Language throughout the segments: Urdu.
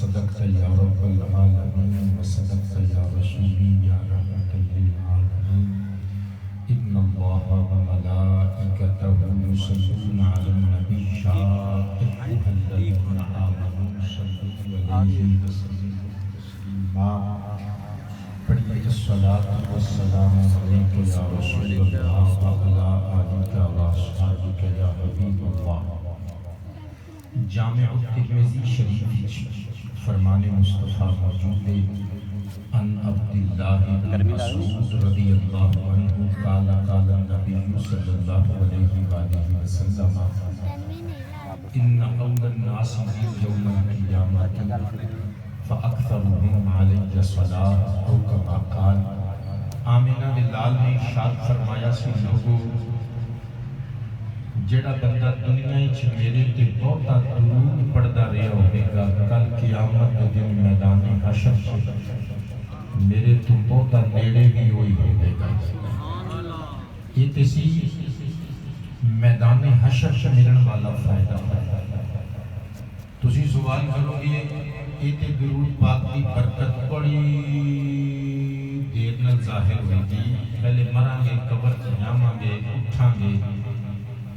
صدقت یا رب العالمین وصدقت یا رسولی یا رحمت للعالمین ان اللہ وملائکتہ یصلون علی النبی یا ایھا الذین آمنوا صلوا علیہ وسلموا تسلیما پڑھیے الصلاۃ والسلام علیک یا رسول اللہ وعلی آلک واصحابک یا حبیب اللہ۔ جامع الترمذی شریف فرمان مصطفیٰ موجود ہے ان عبداللہ بن مسعود رضی اللہ عنہ قال قال النبی صلی اللہ علیہ وآلہ وسلم ان اول الناس یوم القیامۃ فاکثرهم علی الصلاۃ او کما قال۔ آمنہ بلال نے ارشاد فرمایا سی لوگو جڑا بندہ دنیا وچ میرے تے بہتا درود پڑھدا رہیا ہوے گا کل قیامت دے دن میدان حشر میرے تو بہتا نیڑے بھی ہوئی ہوے گا۔ یہ تسی میدان حشر سے ملن والا فائدہ ہے۔ تسی سوال کرو گے یہ تے درود پاک دی برکت بڑی دیر نال ظاہر ہوئی گی، پہلے مراں گے، قبر چ جاواں گے، اٹھاں گے،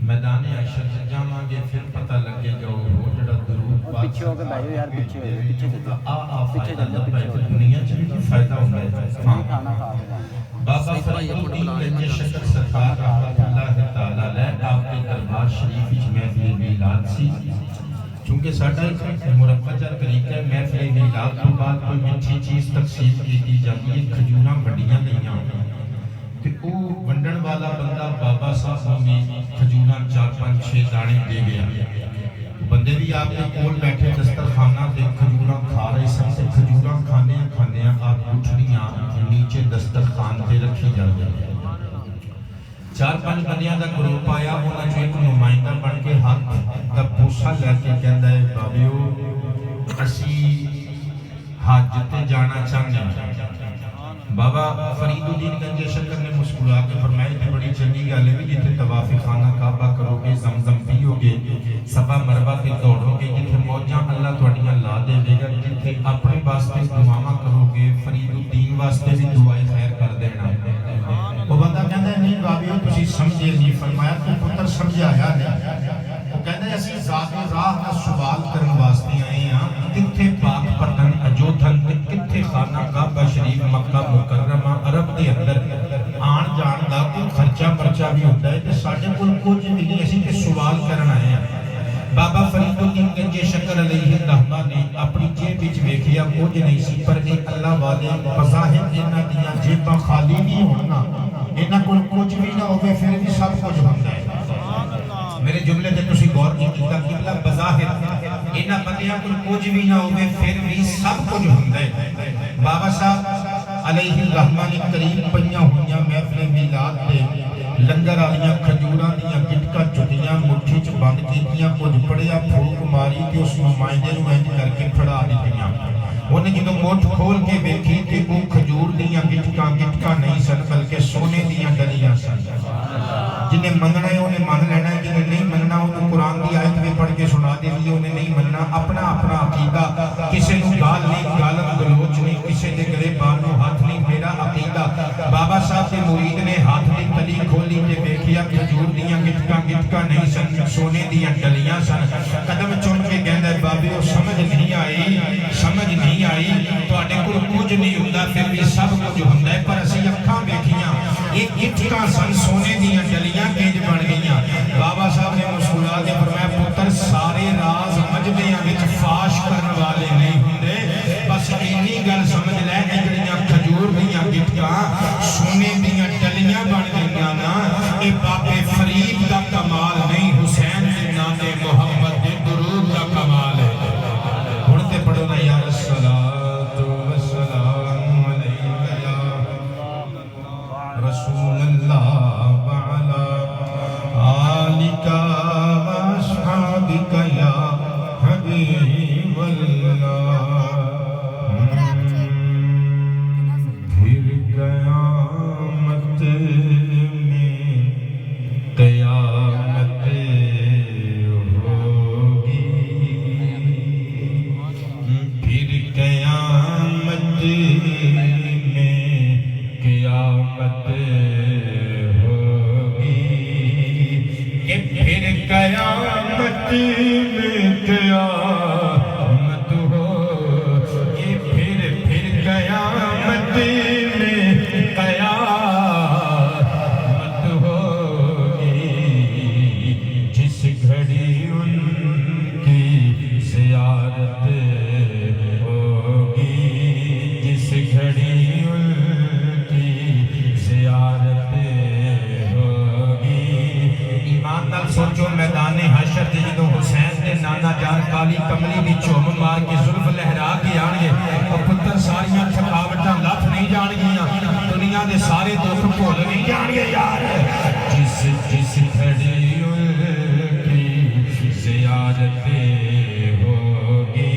میدان حشر سے جاواں گے، پھر پتہ لگے گا وہ جڑا درود پاک پیچھے ہو کے بیٹھو یار، پیچھے پیچھے دنیا چ بھی فائدہ ہوندا ہے۔ بابا فرید الدین گنج شکر سرکار رحمۃ اللہ تعالی علیہ آپ کے دربار شریف وچ محفل میلاد سی۔ چونکہ ساڈا ایک مرکزہ طریقہ ہے، محفل میلاد تو بعد کوئی میٹھی چیز تقسیم کی جاتی ہے، کھجوراں ونڈیاں گئیاں تے او ونڈن والا بندہ بابا صاحب نے کھجوراں 4-5-6 دانے دے گیا۔ بندے بھی آپ کے کول بیٹھے دسترخوانہ تے کھجوراں کھا رہے سن تے کھجوراں کھانے آپ گٹھڑیاں نیچے دسترخوان تے رکھی جا رہی۔ 4-5 بندیاں دا گروپ آیا، انہاں چوں ایک نمائندہ بن کے ہاتھ دا پوسا لے کے کہندا ہے بابیو اسی حج تے جانا چاہنے ہیں۔ بابا فرید الدین گنج شکر نے مسکرا کے فرمایا کہ بڑی چنگی گل ہے، جتھے طواف خانہ کعبہ کرو گے، زمزم پیو گے، صفا مروہ تے دوڑو گے، جتھے موجاں اللہ تہاڈیاں لا دے گا، جتھے اپنے واسطے دعاواں کرو گے، فرید الدین واسطے بھی دعائے خیر کر دینا۔ وہ بندہ کہندا ہے نہیں بابیو تسی سمجھے نہیں۔ فرمایا تو پتر سمجھایا نہیں۔ وہ کہندا ہے اسی ذات راہ دا سوال کرن واسطے آئے ہاں، کتھے پاک پتن اجودھن تے کتھے خانہ کعبہ شریف مکہ مکرمہ عرب دے اندر آن جان دا کوئی خرچہ پرچہ بھی ہوتا ہے تے ساڈے کول کچھ بھی نہیں، اسی تے سوال کرن آئے ہیں۔ بابا فرید الدین گنج شکر علیہ الرحمہ نے اپنی جیب وچ ویکھیا کچھ نہیں سی، پر ایک اللہ والے بظاہر انہاں دیاں جیباں خالی نہیں ہونا، انہاں کول کچھ بھی نہ ہوے پھر بھی سب کچھ ہوندا ہے۔ میرے جملے تے تسی غور نہیں کیتا کہ اللہ بظاہر انہاں بندیاں کول کچھ بھی نہ ہوے پھر بھی سب کچھ ہوندا ہے۔ بابا صاحب علیہ الرحمہ نے قریب پئیاں ہوئیاں محفل میلاد تے لنگر والیاں کھجوراں دیاں گٹکاں چٹیاں مٹھی چ بند کیتیاں، کچھ پڑیا پھوک ماری تے اس نمائندے نوں انج کر کے پھڑا دتیاں۔ انہیں جدوں مٹھ کھول کے ویکھی تے وہ کھجور دیاں گٹکاں نہیں سن بلکہ سونے دیاں ڈلیاں سن۔ جنہیں مننا ہے انہیں مان لینا ہے، جنہیں نہیں مننا انہیں قرآن دی آیت میں پڑھ کے سنا دے دی، انہیں نہیں مننا۔ اپنا عقیدہ کسے نو گال نہیں، گالم گلوچ نہیں، کسے دے گلے بانو ہاتھ نہیں، میرا عقیدہ۔ بابا صاحب کے مرید نے ہاتھ دی تلی کھولی تے ویکھیا کھجور دیاں گٹکاں نہیں سن، سونے دیاں ڈلیاں سن۔ قدم چوم کے کہندا ہے بابیو سمجھ نہیں آئی تواڈے کول کچھ نہیں ہوندا پھر بھی سب کچھ ہوندا ہے، پر اسی اکھاں ویکھیاں یہ گٹکاں سن سونے دیاں ڈلیاں کنج بن گئیاں۔ بابا صاحب نے مسکرا کے فرمایا پتر سارے راز مجمعیاں وچ فاش کرن والے نہیں ہوندے، بس اینی گل سمجھ لے کہ جڑیاں کھجور دیاں گٹکاں سونے دیاں ڈلیاں بن گئیاں نا، اے بابے فرید دا کمال نہیں، حسین دے نانے محمد دے درود دا کمال ہے۔ پڑھتے پڑھو نا یا الصلاۃ والسلام علیک یا رسول اللہ وعلی میں قیامت ہوگی پھر قیامت میں قیامت ہوگی جس گھڑی ان کی زیارت ہوگی جس گھڑی ان کی زیارت ہوگی ایمان نال سوچو میدان حشر تے جدوں حسین نے نانا جان کالی کملی دی چوم مار کے زلف لہرا کے آن گے اور پتر ساریاں تھکاوٹاں لتھ نہیں جان گیاں دنیا دے سارے دکھ بھول نہیں جان گے یار جس گھڑی ان کی زیارت ہوگی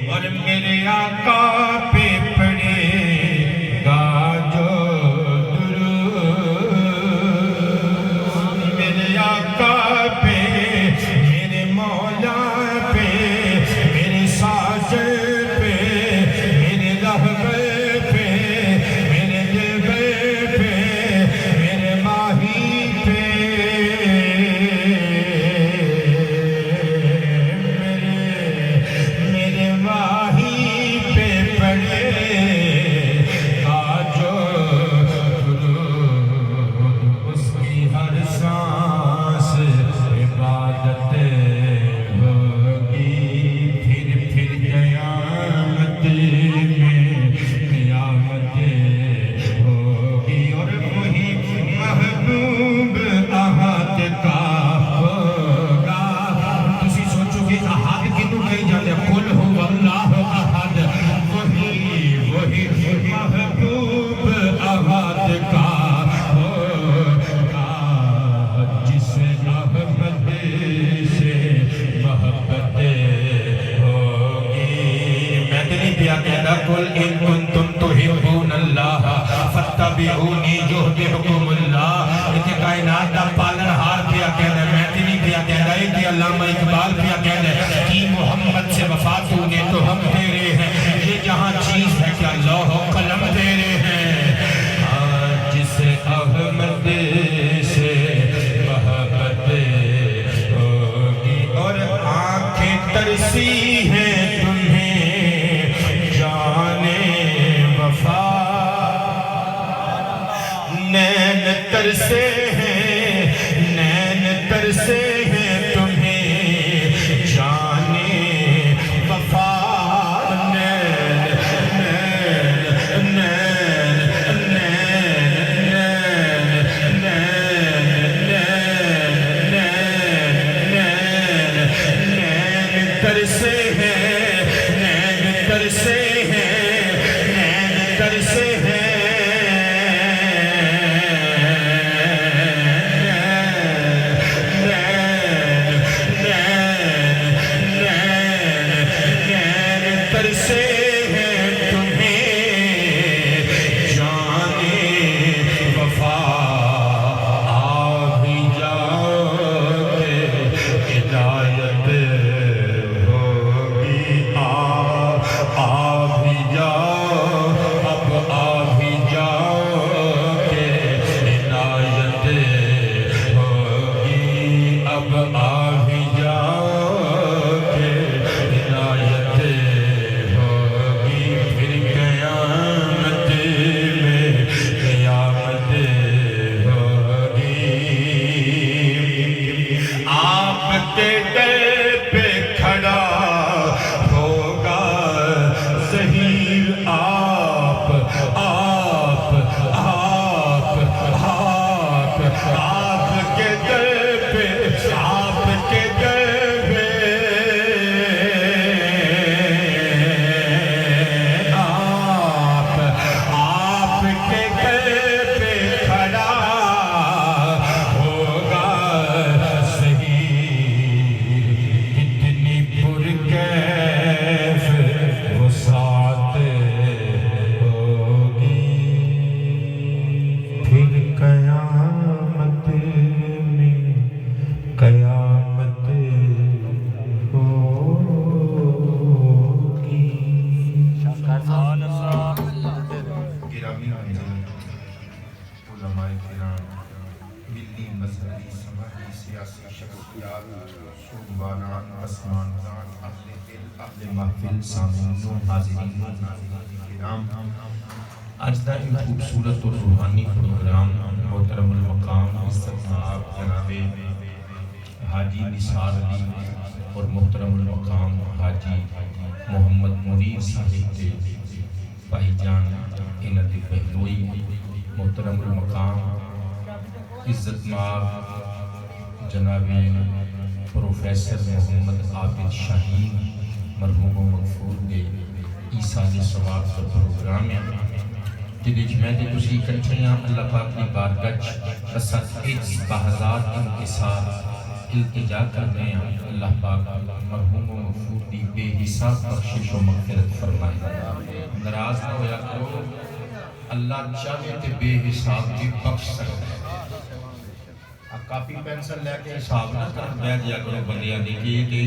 اور میرے آقا پہ پڑے گا جو درود میرے آقا پہ میرے مولا پہ میرے ساجد پہ میرے رہبر پہ میرے دلبر پہ میرے ماہی پہ میرے ماہی پہ پڑے گا جو درود اس کی ہر سانس عبادت ہوگی پھر قیامت میں قیامت ہوگی اور وہی محبوب احد کا ہوگا تسی سوچو کہ احد کنوں کہی جاتے قل هو اللہ احد وہی محبوب احد کا ہوگا جس احمد سے محبت ہوگی میں تو نہیں پیا کہنا قل ان کنتم تحبون اللہ فاتبعونی یحببکم اللہ کہ کائنات دا پالن ہار پیا کہنا میں تو نہیں پیا کہنا کہ علامہ اقبال پیا کہنا کہ محمد سے وفا تو نے تو ہم تیرے ہیں یہ جہاں چیز ہے کیا لوح و قلم تیرے ہیں جس احمد سے محبت ہوگی اور آنکھیں ترسی ہیں تمہیں جانے وفا نین ترسے ہیں تمہیں جانے وفا ترسے ہیں صوبانان اسمان دان اہل دل اہل محفل سامعین حاضرین ناظرین کرام، آج دا ایک خوبصورت اور روحانی پروگرام محترم المقام عزت مآب جناب حاجی نثار علی اور محترم المقام حاجی محمد منیر صاحب دے بھائی جان انہاں دی بہنوئی، محترم المقام عزت مآب جناب پروفیسر محمد عابد شاہین مرحوم و مغفور دے ایصال ثواب کا پروگرام ہے جدیج میں دے تسی اکٹھے ہیں اللہ پاک کی بارگاہ بسات عجز بہزار انکسار التجا کرنے ہیں اللہ پاک مرحوم و مغفور دی بے حساب بخشش و مغفرت فرمائے، ناراض نہ ہویا کرو، اللہ چاہے تے بے حساب بھی بخش سکتا ہے۔ کاپی پینسل لے کے حساب نہ کر بیٹھ جا کرو بندیاں دی کہ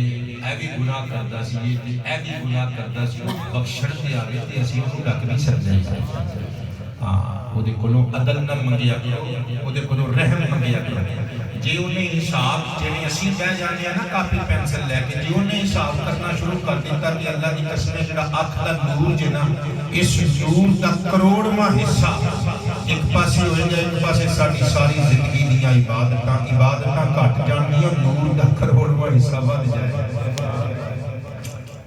اے بھی گناہ کردا سی اے بھی گناہ کردا سی او بخشن تے آوے تے اسی اونوں ڈک نہیں سکدے۔ ہاں او دے کولوں عدل نہ منگیا کرو، او دے کولوں رحم منگیا کرو۔ جے انہیں حساب جڑے اسی بیٹھ جانے ہیں نا کاپی پینسل لے کے جے انہیں حساب کرنا شروع کر دیتا کہ اللہ دی قسم ہے جڑا اکھ دا نور جے نا اس نور دا کروڑواں حصہ ایک پاسے ہوئے جائے ایک پاسے ساری زندگی دیا عبادتاں گھٹ جانیاں نور دا کروڑواں حصہ بڑھ جائے۔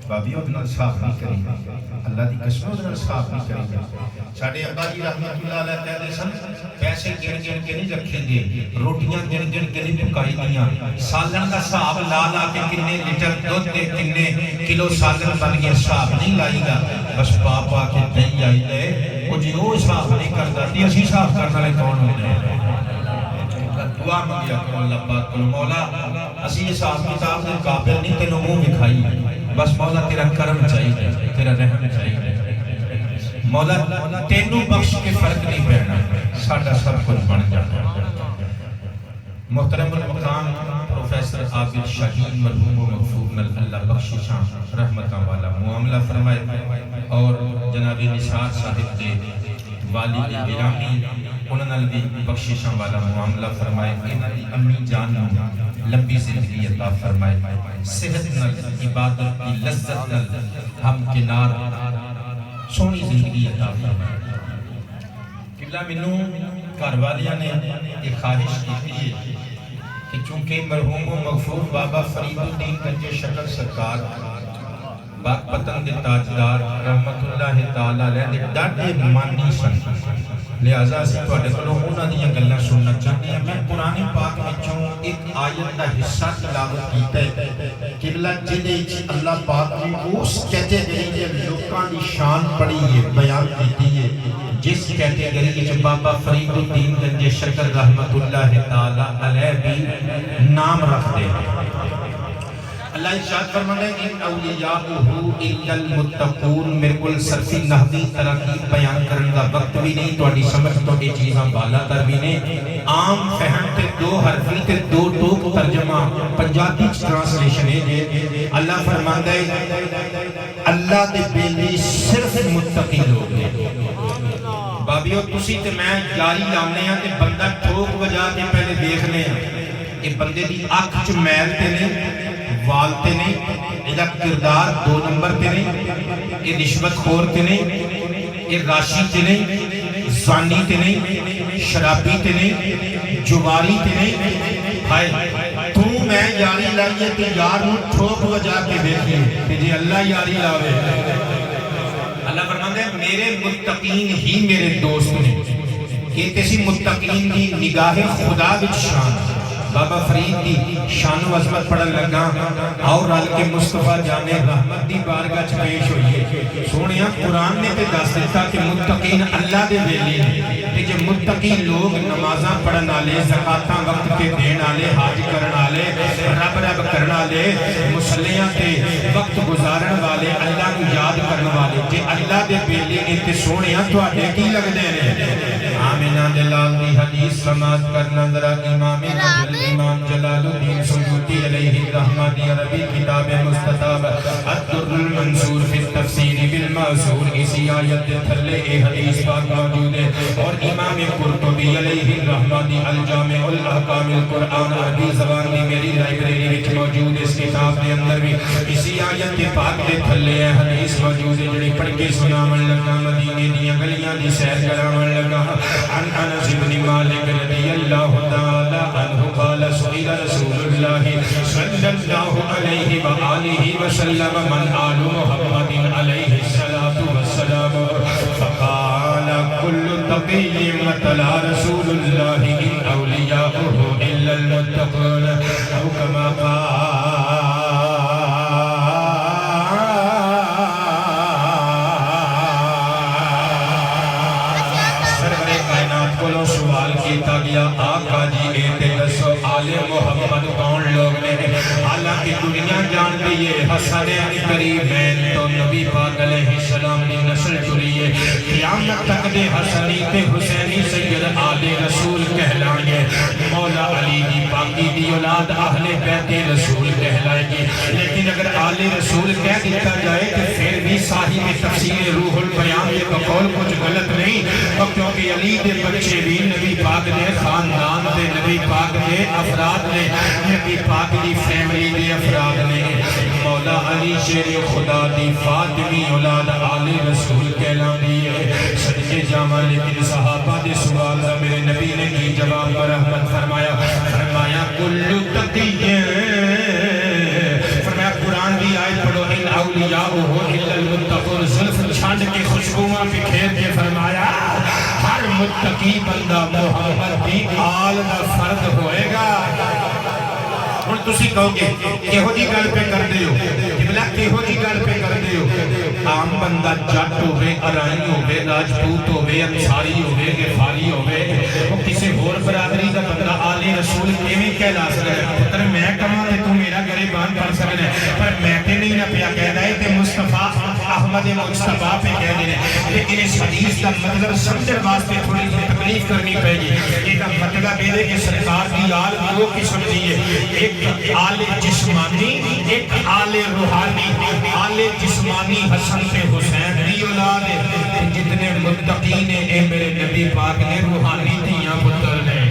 بابی ادنا صاف نہیں کریں، اللہ دی قسم ادنا صاف نہیں کریں۔ ساڑھے ابا جی رحمت اللہ علیہ کہتے سن پیسے گن گن کے نہیں رکھیں گے، روٹیاں گن گن کے نہیں پکائی دیاں، سالن کا صاحب لا لا کے کنے لیٹر دودھ دے کنے کلو سالن بن گیا صاحب نہیں لائی گا، بس پاپا کے دہی آئی لے وہ جی وہ صاحب نہیں کرتا دی اسی صاحب کرنا لے کون ہونے ہیں۔ دعا مانگیا کرو اللہ پاک کو مولا اسی یہ صاحب کتاب دے قابل نہیں تینوں منہ دکھائی، بس مولا تیرا کرم چاہیے، تیرا رحم چاہیے، مولا تینوں بخش کے فرق نہیں پہنا، ساڑھا سب کچھ بن جانا۔ محترم المقام پروفیسر عابد شاہین مرحوم و مغفور نل اللہ بخششاں رحمتاں والا معاملہ فرمائے اور جناب نثار صاحب دے والد گرامی انہوں نے بھی بخششاں والا معاملہ فرمائے، انہوں نے امی جان لمبی زندگی عطا فرمائے، صحت نل عبادت کی لذت نل ہم کنار سونی زندگی عطا فرمائے۔ قبلہ منوں کاروالیاں نے ایک خواہش کی تھی کہ چونکہ مرحوم و مغفور بابا فرید الدین گنج شکل سرکار باق پتن دے تاجدار رحمت اللہ تعالیٰ علیہ دے ڈاڈے مانی سن، لہذا اسی توڑے کلو انہاں دیاں گلہ سننا چاہتے ہیں۔ میں قرآن پاک وچوں ایک آیت دا حصہ تلاوت کیتا ہے، قبلہ جدے اللہ پاک نے اس کیٹیگری دے لوکاں دی شان پڑھی ہے، بیان کیتی ہے، جس کیٹیگری وچ بابا فرید الدین گنج شکل رحمت اللہ تعالیٰ علیہ بھی نام رکھ دے۔ اللہ ارشاد فرماتا ہے ان اولیاءہ الا المتقون، میرے کو صرفی نحوی تراکیب بیان کرنے کا وقت بھی نہیں، تہاڈی سمجھ تو یہ چیزاں بالا تر بھی نہیں، عام فہم تے دو حرفی تے دو ٹوک ترجمہ پنجابی ٹرانسلیشن ہے۔ اللہ فرماتا ہے اللہ دے بیلی صرف متقی لوگ ہیں۔ بابیو تسی تے میں جاری لاؤنے ہیں تے بندہ ٹھوک بجا کے پہلے دیکھنے ہیں یہ بندے دی آنکھ چ میل تے نہیں، وال تے نہیں، یہ کردار دو نمبر تے نہیں، یہ رشوت خور تے نہیں، یہ راشی تے نہیں، زانی تے نہیں، شرابی تے نہیں، جواری تے نہیں۔ ہائے تو میں یاری لائیے تے یار نو ٹھوک بجا کے دیکھئے کہ جی اللہ یاری لاوے۔ اللہ فرماتا ہے میرے متقین ہی میرے دوست نے، کہ تیسی متقین کی نگاہ خدا وچ شان۔ بابا فرید دی شان و عظمت پڑھن لگا اور رل کے مصطفیٰ جانے رحمت دی بارگاہ پیش ہوئیے۔ سونیا قرآن نے تے دس دیتا کہ متقین اللہ دے ویلی نے، کہ جو متقی لوگ نمازاں پڑھن آلے، زکاتاں وقت کے دین آلے، حاج کرن آلے، رب رب کرن آلے، مسلیاں تے وقت گزارن والے، اللہ کو یاد کرن والے، جے اللہ دے ویلی نے تے سونیا تو آٹے کی لگ دے رہے۔ آمینہ دلال دی حدیث سماعت کرنا ذرا امام رجل امام جلال الدین سیوطی علیہ الرحمہ دی عربی کتاب مستطاب الدر المنصور فی التفسیر بالمعصور، اسی آیت تھلے اے حدیث پاک موجود ہے اور امام قرطبی علیہ الرحمہ الجامع الاحکام القرآن عربی زبان دی میری لائبریری وچ موجود اس کتاب دے اندر بھی اسی آیت پاک دے تھلے اے حدیث موجود ہے جڑی پڑھ کے سناون لگا مدینے دیاں گلیاں دی سیر کراون لگا عن انس بن مالک رضی اللہ تعالی عنہ قال سئل رسول اللہ صلی اللہ علیہ وآلہ وسلم من آل محمد علیہ السلام فقال كل تقي وتلا رسول الله إن أولياؤه إلا المتقون أو كما قال سرور کائنات کو سوال کیتا گیا آقا جی اے دسو آل محمد کون لوگ نے حالانکہ دنیا جان دی ہے حسن قریبین تو نبی پاک علیہ السلام نے نسل چلی ہے قیامت تک دے حسنی تے حسینی سید آل رسول کہلائیں مولا علی دی باقی دی اولاد اہل بیت رسول کہلائیں گے لیکن اگر آل رسول کہہ دیتا جائے تو پھر بھی صاحب تفسیر روح البیان کے بقول کچھ غلط نہیں کیونکہ علی دے بچے بھی نبی پاک دے خاندان دے نبی پاک دے افراد نے نبی پاک دی فیملی دے افراد نے مولا علی شیر خدا دی فاطمی اولاد آل رسول کہلانی ہے صدقے جامع لیکن صحابہ دے سوال دا میرے نبی نے کی جواب پر رحمت فرمایا کل تقیہ فرمایا قرآن دی آیت پڑھو ان اولیاؤہ الا المتقون زلف چھانڈ کے خوشبومہ پہ کھیر کے فرمایا ہر متقی بندہ محمد دی آل دا فرد ہوئے گا اور تسی کہو گے کہو جی گل پہ کر دے ہو قبلہ کہو جی گل پہ کر دے ہو عام بندہ جٹ ہوئے ارائن ہوئے راجپوت ہوئے انصاری ہوئے غفاری ہوئے وہ کسی اور برادری دا بندہ آل رسول کیویں کہلا سکتا ہے پتر میں کہاں تے تو میرا گریبان پڑھ سکتا ہے پر میں تے نہیں نہ پیا کہہ رہا ہے تے مصطفیٰ احمد مصطفیٰ پہ کہہ دے رہے لیکن اس حدیث کا مطلب سمجھر واسطے تھوڑی سی تکلیف کرنی پڑے گی یہ کا مطلب ہے کہ سرکار کی آل دو قسم دی ہے ایک آل جسمانی ایک آل روحانی آل جسمانی حسن سے حسین دی اولاد ہے جتنے متقین ہیں اے میرے نبی پاک نے روحانی دیاں پتر نے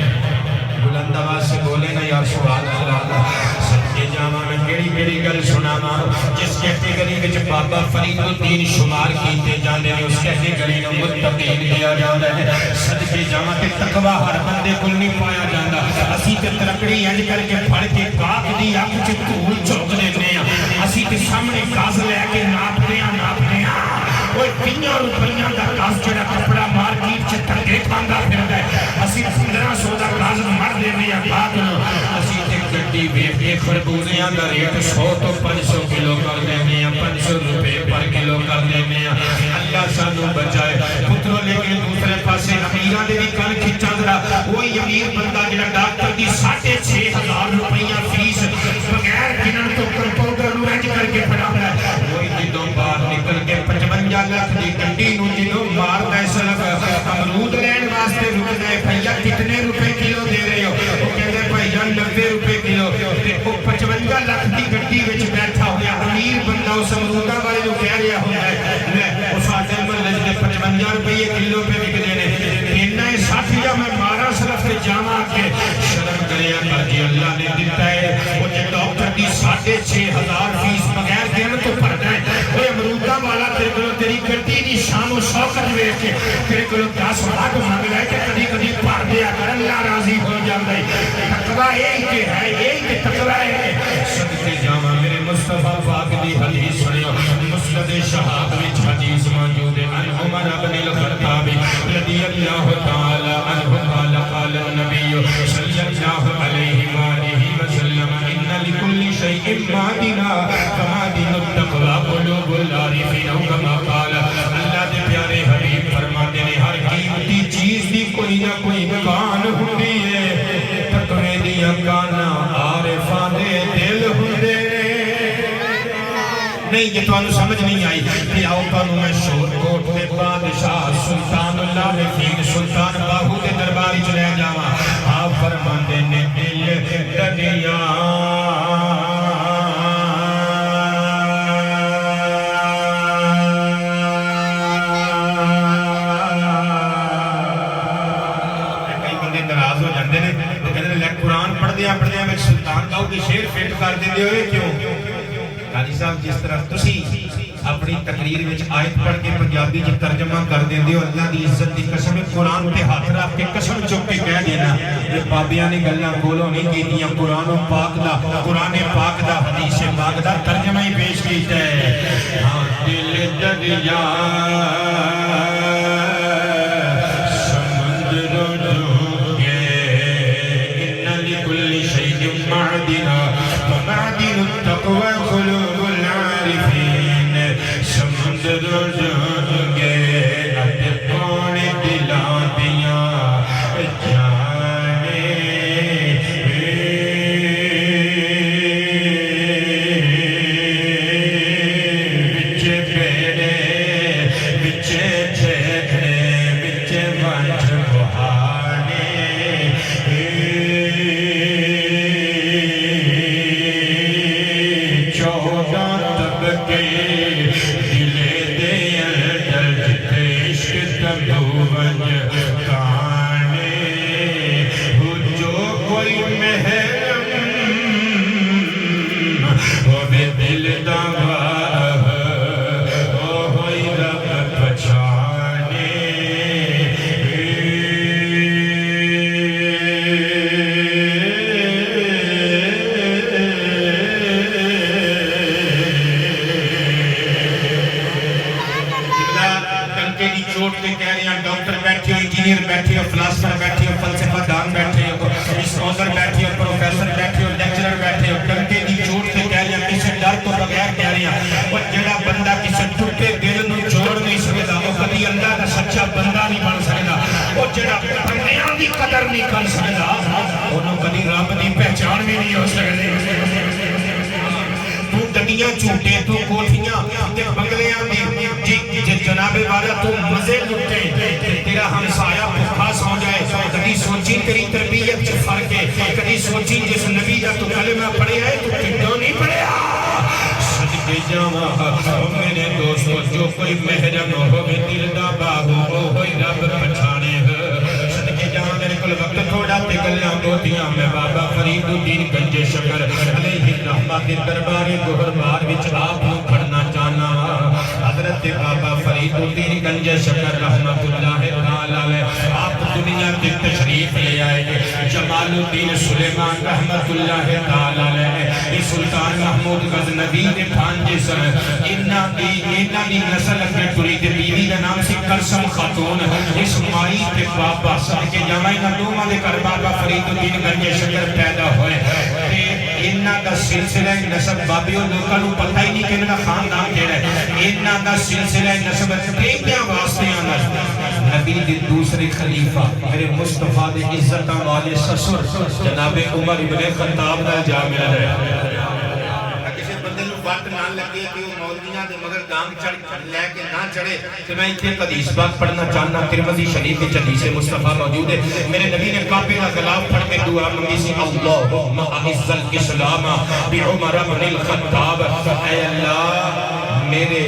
بلند آواز سے بولے نا یا سبحان اللہ صدقے جامع میں کیڑی گل سنانا جس کیٹیگری وچ بابا فرید الدین شمار کیتے جاندے نے اس کیٹیگری نو متقین دیا جاندا ہے صدقے جامع تے تقوی ہر بندے کول نہیں پایا جاندا اسی تے ترکڑی انج کر کے پھڑ کے کاک دی اکھ وچ دھول چوک لیندے ہاں اسی تے سامنے گاز لے کے ناپدے ہاں وہ 50 روپیاں دا گاز جڑا کپڑا مارکیٹ چ تھکے کھاندا پھردا ہے اسی 1500 دا گاز مر دیندے ہاں بات نو اسی تے گڈی ویکھ کے خربوزیاں دا ریٹ 100 تو 500 کلو کر دیندے ہاں 500 روپے پر کلو کر دیندے ہاں اللہ سانو بچائے پترو لیکن دوسرے پاسے امیراں دے وی کل کھچا ذرا وہی امیر بندہ جڑا ڈاکٹر دی 6500 روپیہ فیس بغیر گنن تو کمپاؤنڈر نو انج کر کے پڑھاتا ہے وہی جدوں باہر نکل کے 55 لاکھ دی گڈی نو جدوں ماردا ہے صرف امرود لین واسطے رکدا ہے بھیا کتنے روپے کلو دے رہے ہو وہ کہندے بھیا 90 روپے کلو تے او 55 لاکھ دی گڈی وچ بیٹھا ہویا امیر بندہ اس امرودا والے نو کہہ رہا ہوندا ہے لے او ساڈے محلے دے 55 روپے کلو پہ وکدے نے اینا 60 یا میں مارا صرف تے جاواں کے شرم کریا کر کے اللہ نے دتا ہے او جے ڈاکٹر دی 6500 فیس بغیر دین تو بھردا ہے او امرودا والا تے تیری گڈی دی شان و شوکت ویکھ کے تیرے کول 10 لاکھ مانگ لے تے کدی کدی بھر دیا کر اللہ راضی ہو جاندا ہے تقوی ایک ہے ایک تقوی ہے صدقے جاواں میرے مصطفیٰ پاک دی حدیث سنو مسند شہاب وچ حدیث موجود ہے ان عمر بن الخطاب رضی اللہ تعالی عنہ قال قال النبی صلی اللہ علیہ وآلہ وسلم ان لكل شيء مادنا فمادن التقوى قلوب العارفین او کما قال اللہ دے پیارے حبیب فرماتے ہیں ہر قیمتی چیز دی کوئی نہ کوئی کان ہوندی ہے تقوی دیاں کانا عارفاں دے دل ہوندے نہیں یہ تو انہوں سمجھ نہیں آئی کہ آؤ پانوں میں شور کوٹ دے بادشاہ سلطان اللہ رفید سلطان باہو دے درباری چلے جاواں آپ فرمان دے نے دل ڈڈیاں دیندے ہوئے کیوں قاری صاحب جس طرح تسی اپنی تقریر وچ آیت پڑھ کے پنجابی وچ ترجمہ کر دیندے ہو اللہ دی عزت دی قسم قرآن تے ہاتھ رکھ کے قسم چک کے کہہ دینا یہ بابیاں نے گلاں کولوں نہیں کیتیاں قرآن پاک دا حدیث پاک دا ترجمہ ہی پیش کیتا ہے ہاں دل دریا جھوٹے تو کوٹھیاں تے بنگلیاں دی جناب والا تو مزے لٹے تیرا ہمسایہ بھوکا سو جائے کبھی سوچی تیری تربیت چ فرق ہے کبھی سوچی جس نبی دا تو کلمہ پڑھے ہے تو کتوں نہیں پڑھیا صدقے جاواں میرے دوستو جو کوئی محرم ہوے دل دا باغ ہوئے رب پہچانے صدقے جاواں میرے کول وقت تھوڑا تے گلاں بہتیاں میں بابا فرید الدین گنج شکر علیہ الرحمہ دے دربار گوہر بار وچ آپ نوں پڑھنا چاہنا حضرت بابا فرید الدین گنج شکر رحمت اللہ تعالی علیہ آپ دنیا کی تشریف لے آئے جمال الدین سلیمان رحمت اللہ تعالی علیہ سلطان محمود غزنوی نے بھانجے سن انہاں دی نسل اگے ٹری تے بیوی دا نام سی کلثم خاتون اسماعیل تے بابا صدقے جاواں انہاں دوواں دے گھر بابا فرید الدین گنج شکر پیدا ہوئے تے انہاں دا سلسلہ نسب بابیوں لوکاں نوں پتہ ہی نہیں کہ انہاں دا خاندان کیڑا ہے انہاں دا سلسلہ نسب کیڑیاں واسطیاں دا نبی دے دوسرے خلیفہ میرے مصطفیٰ دے عزتاں والے سسر جناب عمر ابن خطاب دا جا مل رہا کسی بندے نوں وقت نہ لگے کہ وہ مولویاں دے مگر ڈانگ چڑھ لے کے نہ چڑھے کہ میں ایتھے حدیث پاک پڑھنا چاہنا ترمذی شریف وچ حدیث مصطفیٰ موجود ہے میرے نبی نے کعبے دا غلاف پڑھ کے دعا مانگی سی اللہم اعز الاسلام بعمر بن الخطاب اے اللہ میرے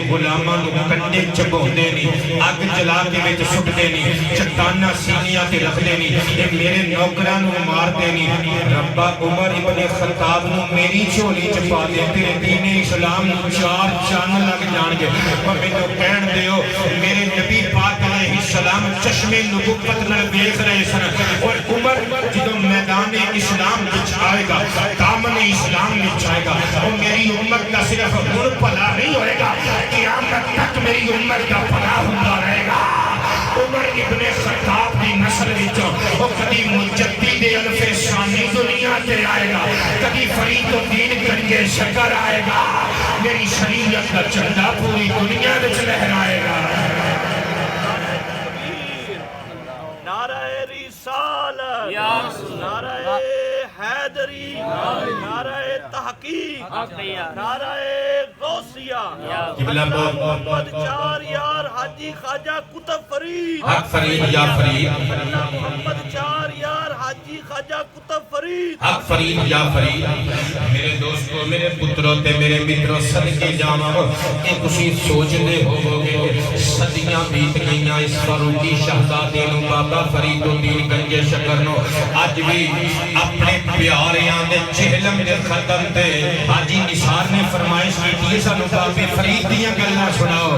غلاماں نوں کنڈے چبوندے نہیں اگ جلا کے وچ سٹدے نہیں چٹاناں سینیاں تے رکھدے نہیں اے میرے نوکراں نوں ماردے نہیں ربا عمر ابن خطاب نوں میری جھولی چ پا دے تیرے دین اسلام نوں چار چن لگ جان گے اور مینوں کہن دیو میرے نبی پاک علیہ السلام چشمے نبوت نال دیکھ رہے سن اور عمر جدوں میدان اسلام وچ آئے گا دامن اسلام وچ آئے گا میری امت کا صرف گھر پلا نہیں ہوئے گا قیامت تک میری امت کا پلا ہوتا رہے گا عمر ابن خطاب دی نسل وچوں او کدی مجدد الف ثانی دنیا تے آئے گا کدی فرید الدین گنج شکر آئے گا میری شریعت کا جھنڈا پوری دنیا وچ لہرائے گا نعرہ رسالت نعرہ حیدری نعرہ تحقیق نعرہ غوثیہ محمد چار یار حاجی خواجہ قطب فرید حق فرید یا فرید محمد چار یار حاجی حاجی خواجہ قطب فرید حق فرید یا فرید میرے دوستو میرے پتروں تے میرے متروں صدقے جاواں کہ تسی سوچدے ہووگے صدیاں بیت گئیاں اس فاروقی شہزادے نو بابا فرید الدین گنج شکر نو اج بھی اپنے پیاریاں دے چہلم دے ختم تے حاجی نثار نے فرمائش کی سانو بابے فرید دیاں گلاں سناؤ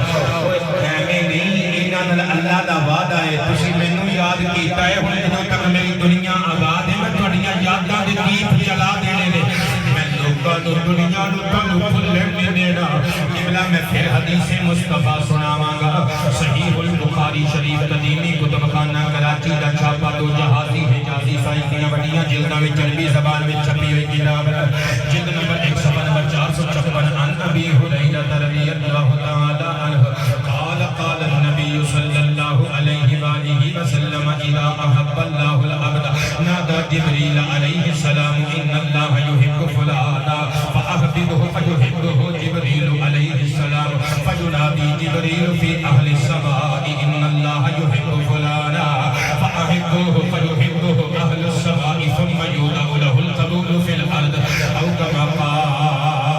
ایویں نہیں انہاں نال اللہ دا وعدہ ہے تسی مینوں یاد کیتا ہے ہن جدوں تک میری دنیا آباد ہے میں تہاڈیاں یاداں دے دیپ جلا دینے نے میں لوکاں نوں دنیا نوں تانوں بھلن نہیں دینا قبلہ میں پھر حدیث مصطفیٰ سناواں گا صحیح البخاری شریف قدیمی کتب خانہ کراچی دا چھاپا دو جہازی حجازی سائنس دیاں وڈیاں جلداں وچ عربی زبان وچ چھپی ہوئی کتاب جلد نمبر 1 صفحہ نمبر 456 عن ابی ہریرہ رضی اللہ تعالی عنہ قال النبی صلی اللہ علیہ وآلہ وسلم اذا احب اللہ العبد نادى جبریل علیہ السلام ان اللہ يحب فلانا فاحببه فيحبه جبریل علیہ السلام فينادي جبریل في اہل السماء ان اللہ يحب فلانا فاحبه فيحبه اہل السماء ثم يودع له القبول في الارض او كما قال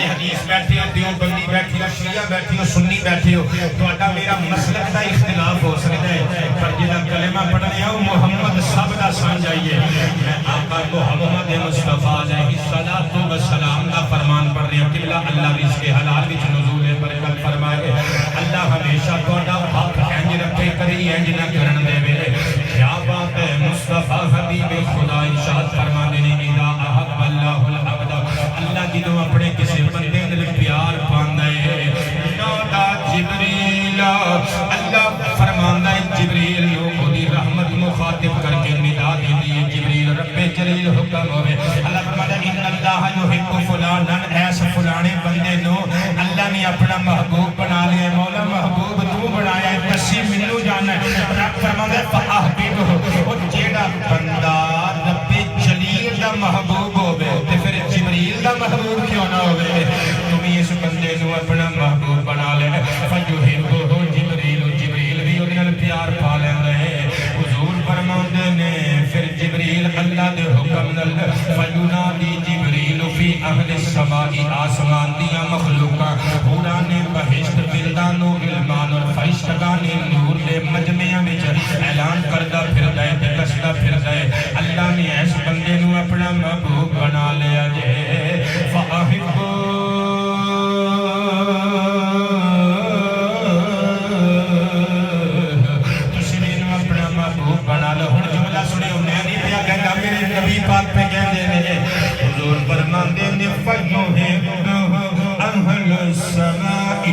حدیث بیٹھے ہو دیوبندی بیٹھے ہو شیعہ بیٹھے ہو سنی بیٹھے ہو تہاڈا میرا مسلک دا اختلاف ہو سکتا ہے پر جہاں کلمہ پڑھنے آؤ محمد سب دا سمجھائیے میں آقا محمد مصطفیٰ علیہ الصلوۃ والسلام دا فرمان پڑھ رہا ہوں قبلہ اللہ رزق حلال وچ نزول برکت فرمائے اللہ ہمیشہ تہاڈا حق انج رکھے کری انج نہ کرن دے کیا بات ہے مصطفیٰ حبیب خدا ارشاد فرمانے نے اذا احب اللہ العبد اللہ جدوں اپنے کسی بندے دل پیار پاندا ہے نادا جبریل اللہ فرماندا ہے جبریل نو خودی رحمت مخاطب کر کے ندا دیندی ہے جبریل رب جلیل حکم ہوے اللہ فرماتا ہے ان اللہ یحب فلانا ایس فلانے بندے نو اللہ نے اپنا محبوب بنا لیا مولا محبوب تو بنایا ہے کسی منو جانا ہے رب فرماتا ہے فاحببہ اور جیڑا بندہ رب جلیل دا محبوب ہوے تے پھر جبریل دا محبوب کیوں نہ ہوے تم اس بندے نو اپنا محبوب بنا لے فیحبہ جبریل جبریل بھی اودے نال پیار پا لیندا ہے حضور فرماندے نے پھر جبریل اللہ دے حکم نال فینادی جبریل فی اہل السماء آسمان دیاں مخلوقاں حوران بہشت بلدان و غلمان اور فرشتگان نور دے مجمعاں وچ اعلان کردا پھردا ہے تے دسدا پھردا ہے اللہ نے اس بندے نو اپنا محبوب بنا لیا جے فاحبہ بنا لو ہن جملہ سنے میں نہیں پیا کہنا میرے نبی پاک پہ کہندے نے حضور فرماندے نے فیحبہ اہل السماء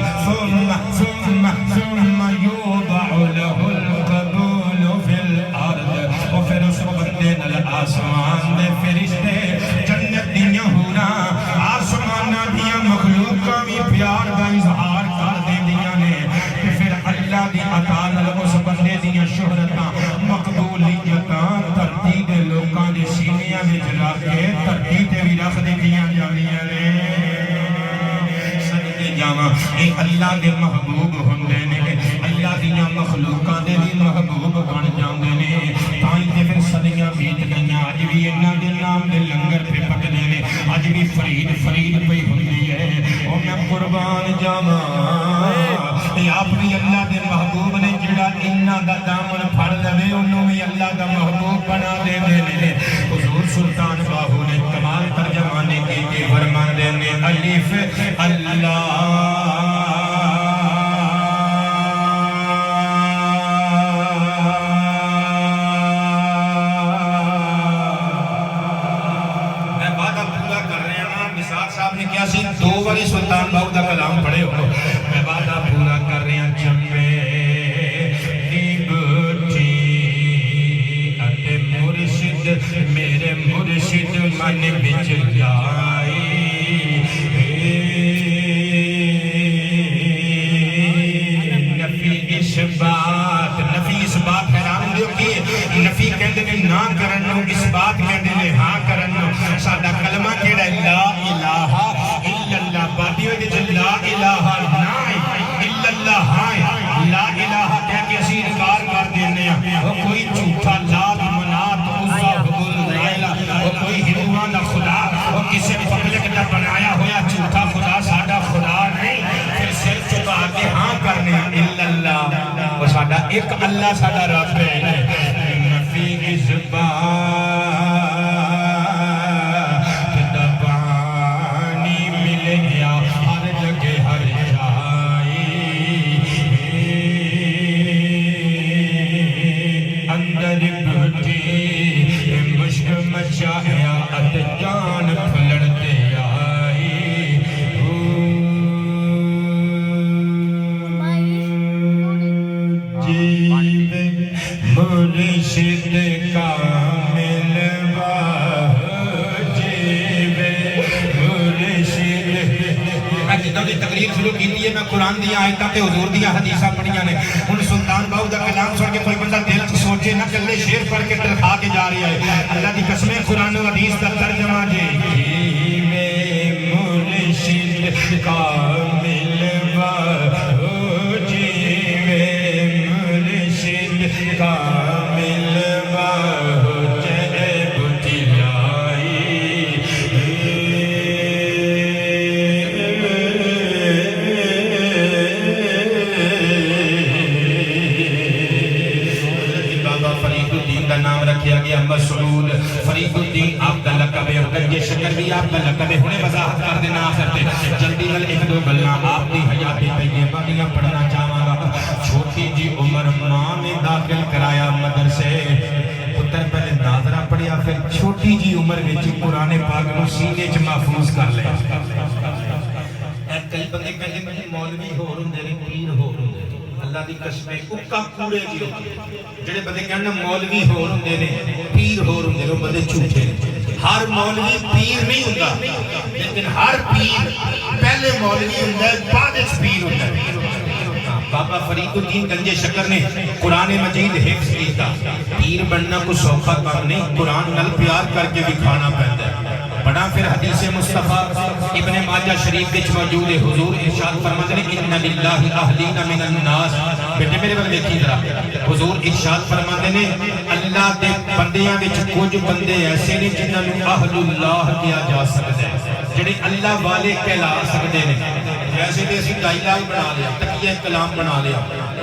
ثم یوضع له القبول فی الارض اور پھر اس بندے نال آسمان دے فرشتے جنت دیاں حوراں آسماناں دیاں مخلوقاں وی پیار دا اظہار کر دیندیاں نے کہ پھر اللہ دی عطا نال اس بندے دیاں شہرتاں مقبولیتاں دھرتی دے لوکاں دے سینیاں وچ رکھ کے دھرتی تے وی رکھ دتیاں جاندیاں نے صدقے جاواں اے اللہ دے محبوب ہوندے نے اللہ دیاں مخلوقاں دے وی محبوب بن جاندے نے تاں تے پھر صدیاں بیت گئیاں اج وی انہاں دے نام دے لنگر پہ پکدے نے اج وی فرید فرید پئی ہوندی ہے او میں قربان جاواں اے آپ بھی اللہ دے محبوب نے جڑا انہاں دا دامن پھڑ لوے انہوں بھی اللہ دا محبوب بنا دے نے حضور سلطان باہو نے کمال ترجمانے کی فرماندے نے الف اللہ دو باری سلطان باہو دا کلام پڑھے ہو میں وعدہ پورا کر رہے ہیں چمے دیبٹی اتے مرشد میرے مرشد من بچ جائی نفی اس بات حیران دیو کہ نفی کہندے نے نہ کرنو اس بات کہندے نے ہاں کرنو سادہ کلمہ کیڑا لا الہ الا اللہ بادیو ساڈا ایک اللہ ساڈا رب ہے نفی کی زبان دا پانی مل گیا ہر جگہ ہر جائی اندر بھٹی مشک مچایا ات جان پھلڑتے آئی مرشد کامل واہ جیوے مرشد جدوں دی تقریر شروع کی ہے میں قرآن دیا آیتاں تے حضور دیا حدیثاں پڑھیاں نے ہن سلطان باہو دا کلام سن کے کوئی بندہ دل سے سوچے نہ کلے شعر پڑھ کے ٹرکھا کے جا رہی ہے اللہ دی قسمیں قرآن و حدیث کا ترجمہ جی جیوے مرشد کامل واہ جیوے مرشد کامل واہ جیب تلائی بابا فرید الدین کا نام رکھیا گیا مسعود فرید الدین آپ کا لقب ہے گنج شکر بھی آپ کا لقب ہے ہنے وضاحت کر دینا آخر تے جلدی نال ایک دو گلاں آپ دی حیاتی طیبہ دیاں پڑھنا چاہواں گا چھوٹی جی عمر ماں نے داخل کرایا مدرسے پتر پہلے ناظرہ پڑھیا پھر چھوٹی جی عمر وچ قرآن پاک نو سینے چ محفوظ کر لیا کئی بندے کہندے نے مولوی ہور ہوندے نے پیر ہور ہوندے نے اللہ دی قسم اکا کوڑے جی جڑے بندے کہندے مولوی ہور ہوندے نے پیر ہور ہوندے نے بندے جھوٹے نے ہر مولوی پیر نہیں ہوندا لیکن ہر پیر پہلے مولوی ہوندا ہے بعد وچ پیر ہوندا ہے بابا فرید الدین گنج شکر نے قرآن مجید حفظ کیتا پیر بننا کو سوکھا کام نہیں قرآن نل پیار کر کے بھی کھانا پہنتا ہے بڑا پھر حدیث مصطفیٰ ابن ماجہ شریف وچ موجود ہے حضور ارشاد فرماتے ہیں ان للہ اہلین من الناس بیٹے میرے بل دیکھیں ذرا حضور ارشاد فرماتے ہیں اللہ دے بندیاں وچ کچھ بندے ایسے نے جنہاں نوں اہل اللہ کیا جا سکدا ہے جڑے اللہ والے کہلا سکدے نے ویسے تے اسی ڈائلاگ بنا لیا تقیہ کلام بنا لیا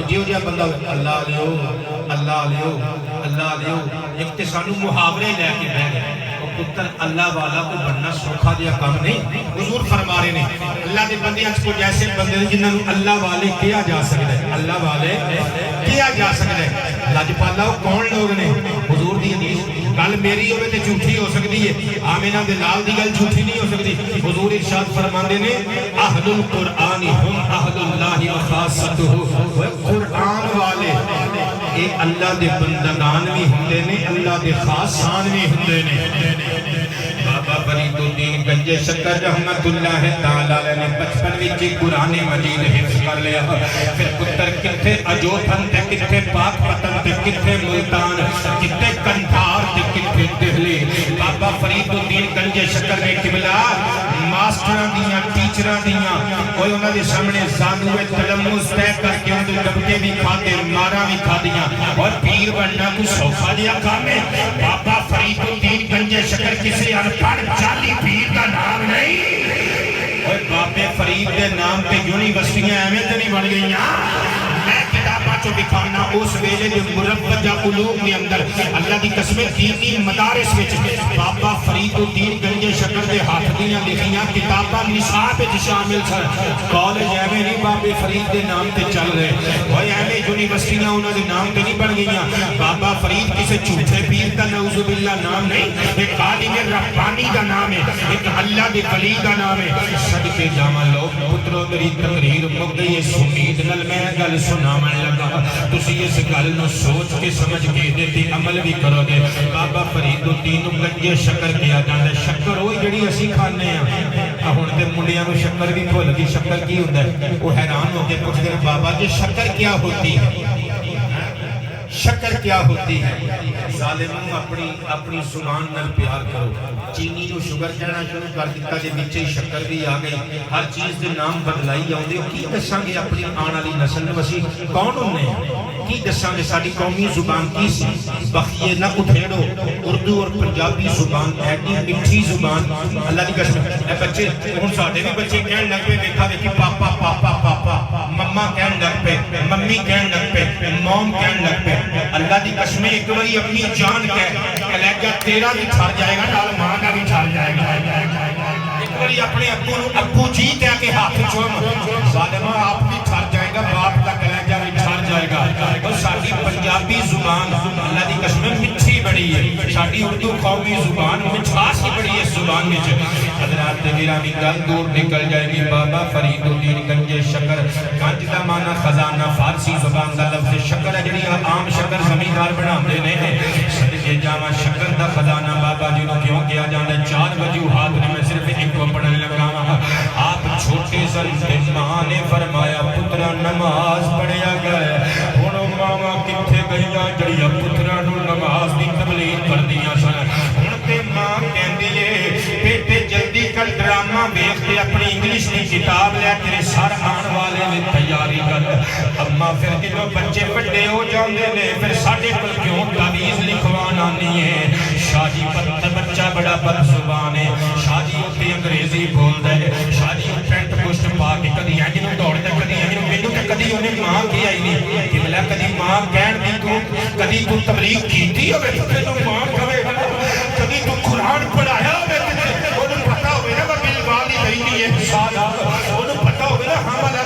جیو جہا بندہ اللہ علیہ اللہ علیہ اللہ علیہ ایک تے سانو محاورے لے کے بہ گئے پتر اللہ والا کو بننا سوکھا دیا کام نہیں حضور فرما رہے نے اللہ دے بندے اچھ کو جیسے بندے جنہوں نے اللہ والے کیا جا سکتا ہے اللہ والے کیا جا سکتا ہے لاجپالا وہ کون لوگ نے حضور دی حدیث گل میری ہوئے تے جھوٹی ہو سکتی ہے آمینہ دے لال دی گل جھوٹی نہیں ہو سکتی حضور ارشاد فرماندے نے اہل القرآن ہم اہل اللہ و خاصتہ قرآن والے اے اللہ دے بندگان بھی ہوندے نے اللہ دے خاصان بھی ہوندے نے بابا فرید الدین گنج شکر رحمت اللہ تعالی علیہ نے بچپن وچ قرآن مجید حفظ کر لیا پھر پتر کتھے اجوتھن تے کتھے پاک پتن تے کتھے ملتان کتھے کندھار تے کتھے دہلی بابا فرید الدین گنج شکر نے قبلہ ماسٹراں دیاں ٹیچراں دیاں کوئی انہاں دے سامنے زانوے تلمس طے کر کے ان دے دبکے بھی کھاتے مارا بھی کھا دیاں اور پیر بننا کو سوکھا دیا کام ہے بابا فرید الدین گنج شکر کسی انپڑھ جعلی پیر کا نام نہیں اور بابے فرید دے نام پہ یونیورسٹیاں ایویں تے نہیں بن گئیاں میں کتاباں چو دکھانا اس ویلے جو مربجہ علوم کے اندر اللہ دی قسمیں دینی مدارس وچ بابا فرید الدین گنج شکر دے ہاتھ دیاں لکھیاں کتاباں نصاب وچ شامل سن کالج ایویں نہیں بابے فرید دے نام تے چل رہے اور ایویں یونیورسٹیاں انہاں دے نام تے نہیں بن گئیاں بابا فرید کسی جھوٹے پیر کا نعوذ باللہ نام نہیں ایک عالم ربانی کا نام ہے ایک اللہ دے ولی کا نام ہے صدقے جاواں لوگ پترو میری تقریر مک گئی ہے سمید نل میں گل سناون لگا تسی اس گل نو سوچ کے سمجھ کے دیتے عمل بھی کرو گے بابا فرید الدین گنج شکر کیا جاندا شکر ہوئی جڑی اسی کھانے ہیں ہن تے منڈیاں نو شکر بھی بھول گئی شکر کی ہوندا ہے وہ حیران ہو کے پوچھدے نے بابا جی شکر کیا ہوتی ہے شکر کیا ہوتی ہے ظالموں اپنی زبان نال پیار کرو چینی نو شوگر کہنا شروع کر دیتا جے وچے شکر بھی آ گئی ہر چیز دے نام بدلائی آوندے کی دساں گے اپنی آن والی نسل نو اسی کون ہونے کی دساں گے ساڈی قومی زبان کی سی بخیے نہ اٹھیڑو اردو اور پنجابی زبان ایڈی میٹھی زبان اللہ دی قسم اے بچے ہن ساڈے بھی بچے کہن لگ پے ویکھا ویکھی پاپا پاپا پاپا مما کہن لگ پے ممی امی کہن لگ پہ موم کہن لگ پہ اللہ دی قسم ایک باری اپنی جان کہہ کلیجہ تیرا بھی چھڑ جائے گا نال ماں کا بھی چھڑ جائے گا ایک باری اپنے ابو جی کہہ کے ہاتھ چوم ظالمہ آپ بھی چھڑ جائے گا باپ کا کلیجہ بھی چھڑ جائے گا اور ساری پنجابی زبان اللہ دی قسم مٹھی بڑی ہے ساری اردو قومی زبان مٹھاس ہی بڑی ہے زبان میں حضرات گرامی گل دور نکل جائے گی بابا فرید الدین گنج شکر گنج دا معنی خزانہ فارسی زبان دا لفظ شکر ہے جڑی عام شکر زمیندار بناندے نے صدقے جاواں شکر دا خزانہ بابا جی نوں کیوں کیا جاندا چار وجوہات نے میں صرف ایک کو پڑھن لگا آپ چھوٹے سن تے ماں نے فرمایا پترا نماز پڑھیا گیا ہن ماما کتھے گئیاں جڑیاں پترا نوں نماز دی تبلیغ کردیاں سن ہن تے ماں کہندی اے بیٹے جلدی کر ڈرامہ ویکھ کے اپنی انگلش دی کتاب لے تیرے سر آن والے دی تیاری کر اما پھر جدوں بچے بڑے ہو جاندے نے پھر ساڈے کول کیوں تعویذ لکھوان آنی ہے شاہ جی بچہ بڑا بد زبان ہے شاہ جی تے انگریزی بولدا ہے شاہ جی پینٹ پشت پا کے کدی انج نوں دوڑدا کدی انج نوں مینوں تے کدی اونے ماں کی آئی نہیں کہ بلا کدی ماں کہن دی تو کدی تو تبلیغ کیتی ہوے تے تو ماں کہے کدی تو قرآن پڑھایا ہوے تے اونوں پتہ ہوے نا بل والی نہیں ہے سادہ اونوں پتہ ہوے نا حوالہ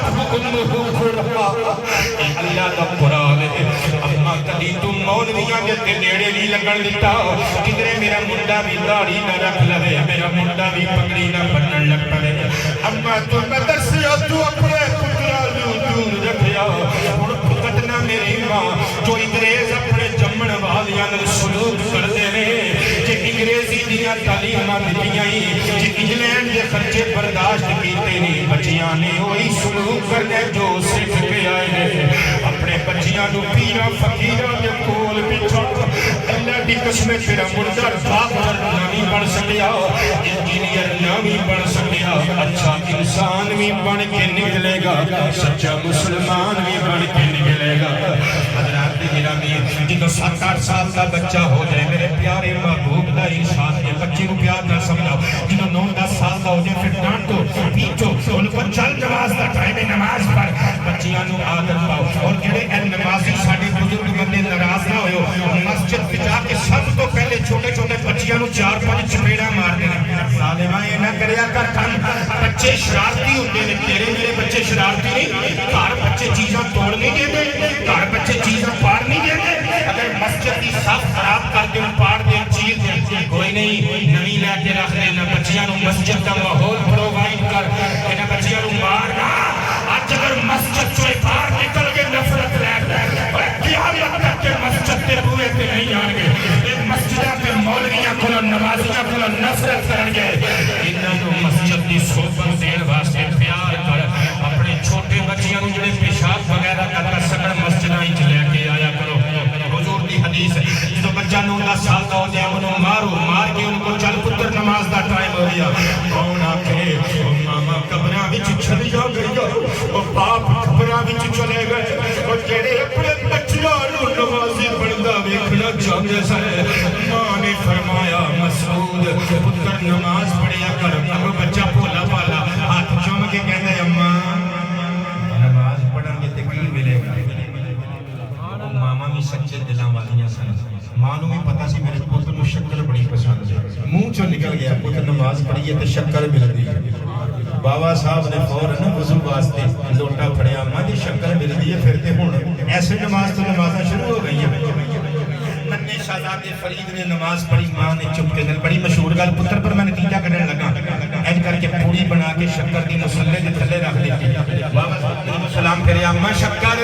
اللہ دا قرآن ہے اما کدی تو مولویاں دے نیڑے نہیں لگن دتا کدھرے میرا منڈا بھی داڑھی نہ رکھ لوے میرا منڈا بھی پگڑی نہ بنن لگ پڑے اما تو مدرسے تو اپنے پترا نوں دور رکھیا ہن پکٹنا میری ماں جو انگریز اپنے جمن والیاں نال سلوک کردے نے جے انگریزی دیاں تعلیماں دتیاں جے انگلینڈ دے خرچے برداشت کیتے نہیں بچیاں نے وہی سلوک کرنے جو سکھ کے آئے ہیں اپنے بچیاں نو پیرا فقیراں دے کول بٹھا اللہ دی قسم تیرا مردا ڈاکٹر نہیں بن سکیا انجینئر نہیں بن سکیا اچھا انسان بھی بن کے نکلے گا سچا مسلمان بھی بن کے نکلے گا حضرات گرامی جدوں 7-8 سال کا بچہ ہو جائے میرے پیارے محبوب دا ارشاد ہے بچے کو پیار نہ سمجھاؤ جدوں 9-10 سال کا ہو جائے پھر ڈانٹو پیٹو ان کو چل نماز دا ٹائم ہے نماز پڑھ بچیاں نو عادت پاؤ اور جڑے نمازی ساڈے بزرگ بندے ناراض نہ ہوئے مسجد وچ جا کے سب تو پہلے چھوٹے چھوٹے بچیاں نو 4-5 چپیڑا مار دینا ظالما اے نہ کریا کر کم بچے شرارتی ہوندے نے تیرے میرے بچے شرارتی نہیں گھر بچے چیزاں توڑ نہیں دیندے گھر بچے چیزاں پاڑ نہیں دیندے اگر مسجد دی صف خراب کر دے پاڑ دے چیز کوئی نہیں نویں لے کے رکھ دینا بچیاں نو مسجد دا ماحول پرووائڈ کر انہاں بچیاں نو مارنا آج اگر مسجد چوئے باہر نکل کے نفرت لے اور قیامت تک کے مسجد تے بوئے تے نہیں آن گے ایک مسجدہ پہ مولویاں کھلا نمازیاں کھلا نفرت کرن گے انہاں نو مسجد دی صحبت دین واسطے پیار کر اپنے چھوٹے بچیاں نو جڑے پیشاب وغیرہ کر سکن مسجداں وچ لے کے آیا کرو حضور دی حدیث ہے جدوں بچہ 9-10 سال کا ہو جائے انہوں مارو مار کے ان کو چل پتر نماز دا ٹائم ہو گیا کون آکھے ماما قبراں وچ چلی جا گئی اور باپ قبراں وچ چلے گئے اور جڑے اپنے بچیاں نوں نمازی بندا ویکھنا چاہندے سن ماں نے فرمایا مسعود پتر نماز پڑھیا کر اب بچہ بھولا پالا ہاتھ چوم کے کہندا اماں نماز پڑھن گے تے کی ملے گا ماما بھی سچے دلاں والیاں سن ماں نوں بھی پتہ سی میرے پتر نوں شکر بڑی پسند ہے منہ چوں نکل گیا پتر نماز پڑھیے تے شکر مل گئی بابا صاحب نے فوراً وضو واسطے لوٹا پھڑیا ماں جی شکر مل گئی ہے پھر تے ہن ایسے نماز تو نمازاں شروع ہو گئی ہیں ننے شہزادے فرید نے نماز پڑھی ماں نے چپ کے بڑی مشہور گل پتر پر میں نتیجہ کڈن لگا اج کر کے پوری بنا کے شکر دی مصلے دے تھلے رکھ دیتی بابا صاحب نے سلام پھیریا ماں شکر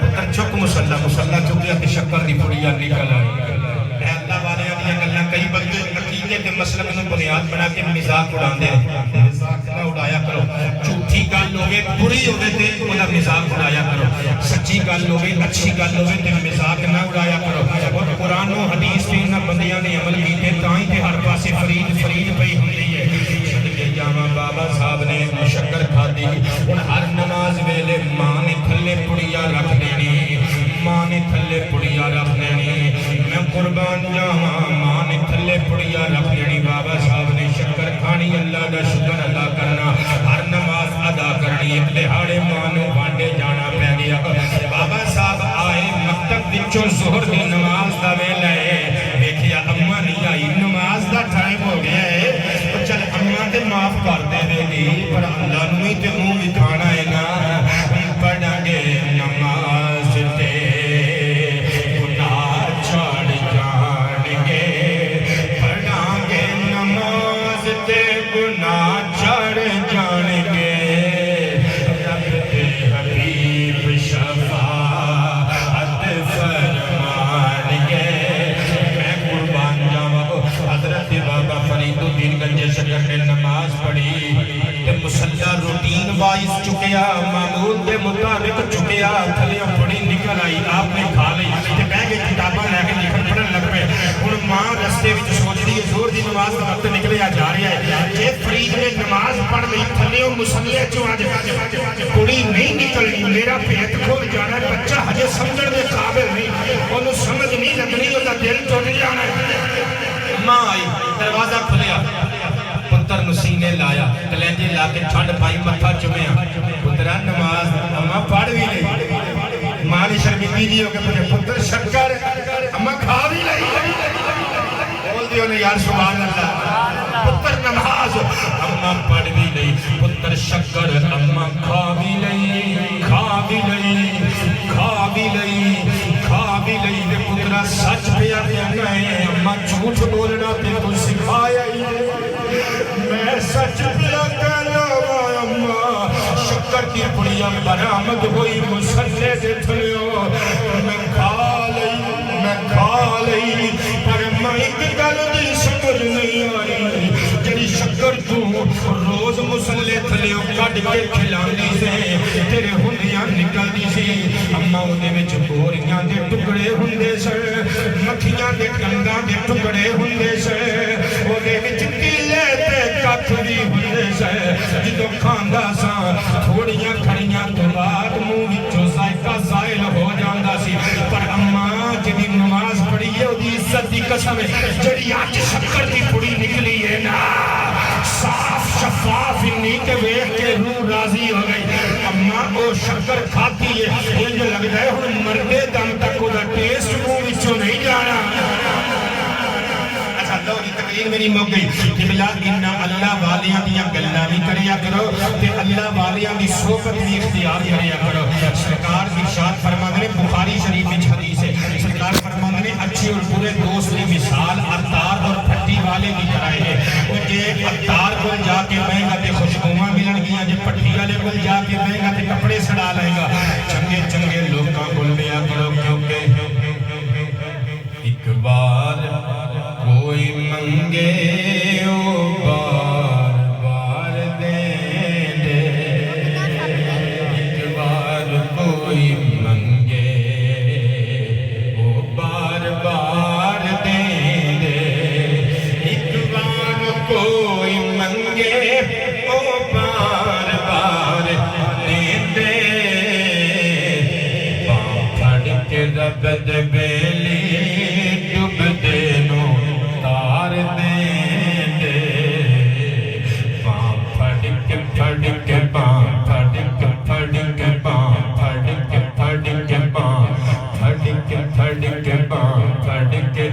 پتر چک مسلح چکیا کہ شکر دی پڑیا نکل آئی اے اللہ والے دیا گلاں کئی بندے عقیدے تے مسلک نوں بنیاد بنا کے مذاق اڑاندے ہیں مذاق نہ اڑایا کرو جھوٹی گل ہوے بری ہوے تے اودا مذاق اڑایا کرو سچی گل ہوے اچھی گل ہوے تے مذاق نہ اڑایا کرو اور قرآن و حدیث تے انہاں بندیاں نے عمل کیتے تاں ہی تے ہر پاسے فرید پئی ہوندی ہے صدقے جاواں بابا صاحب نے مشکر کھادی ہن ہر نماز ویلے ماں نے تھلے پڑیا رکھ دینی ماں نے تھلے پڑیا رکھ دینی میں قربان جاواں ماں نے تھلے پڑیا رکھ دینی بابا صاحب نے شکر کھانی اللہ دا شکر ادا کرنا ہر نماز ادا کرنی ایک دہاڑے ماں نوں وانڈے جانا پہ گیا تو چکیا تھلیاں بڑی نکل آئی آپ نے کھا لی تے بہ کے کتاباں لے کے لکھن پڑھن لگ پے ہن ماں رستے وچ سوچدی ہے زور دی نماز دا وقت نکلیا جا رہا ہے جے فرید نے نماز پڑھ لی تھلیوں مصلی چوں اج کڑی نہیں نکلنی میرا پیٹ کھل جانا بچہ ہجے سمجھن دے قابل نہیں اونوں سمجھ نہیں لگنی او دا دل ٹوٹ جانا ماں آئی دروازہ کھلیا پتر نسینے لایا کلینجے لا کے چھڑ پائی متھا چمیا پترہ نماز اماں پڑھ بھی نہیں ماں نے شرمندگی دی ہو کے مجھے پتر شکر اماں کھا بھی نہیں بول دیو نے یار سبحان اللہ پتر نماز اماں پڑھ بھی نہیں پتر شکر اماں کھا بھی نہیں کھا بھی نہیں کھا بھی نہیں کھا بھی نہیں دے پترہ سچ پیا کہنا ہے اماں جھوٹ بولنا تے تو سکھایا ہی میں سچ پیا کہنا اماں شکر کی پڑیاں برآمد ہوئی مسلے دے تھلیوں میں کھا لئی پر میں ایک گل دی سمجھ نہیں آئی جڑی شکر تو روز مسلے تھلیوں کٹ کے کھلاندی سے تیرے ہندیاں نکلدی سی اماں اودے وچ گوریاں دے ٹکڑے ہوندے سے مکھیاں دے ڈنگاں دے ٹکڑے ہوندے سے اودے وچ کیلے تے کٹھ بھی ہوندے سے جدوں کھاندا سا تھوڑیاں کھڑیاں تو بعد منہ وچوں ذائقہ زائل ہو جاندا سی پر اماں جدی نماز پڑھی ہے اودی عزت دی قسم ہے جڑی اج شکر دی پڑی نکلی ہے نا صاف شفاف انی کے ویکھ کے روح راضی ہو گئی اماں او شکر کھاتی ہے انج لگدا ہے ہن مردے دم تک او دا ٹیسٹ منہ وچوں نہیں جانا اللہ کی تقریر میری موک گئی کہ بلا انہا اللہ والیاں دیاں گلہ بھی کریا کرو تے اللہ والیاں دی صحبت بھی اختیار کریا کرو سرکار ارشاد فرمانے بخاری شریف میں حدیث ہے سرکار فرمانے اچھے اور برے دوست کی مثال اتار اور پھٹی والے کی طرح ہے اور جے اتار کو جا کے بہنگا تے خوشبوواں ملن گیا جے پھٹی والے کو جا کے بہنگا تے کپڑے سڑا لائے گا چنگے چنگے لوگاں کو لیا کرو کیونکہ ایک بار کوئی منگے او بار بار دے دے ایک بار کوئی منگے او بار بار دے دے ایک بار کوئی منگے او بار بار دے دے پاں پھڑ کے رب دے بیلی ڈب دے نو تار دے دے پاں پھڑ کے پاں پھڑ کے پاں پھڑ کے پاں پھڑ کے پاں پھڑ کے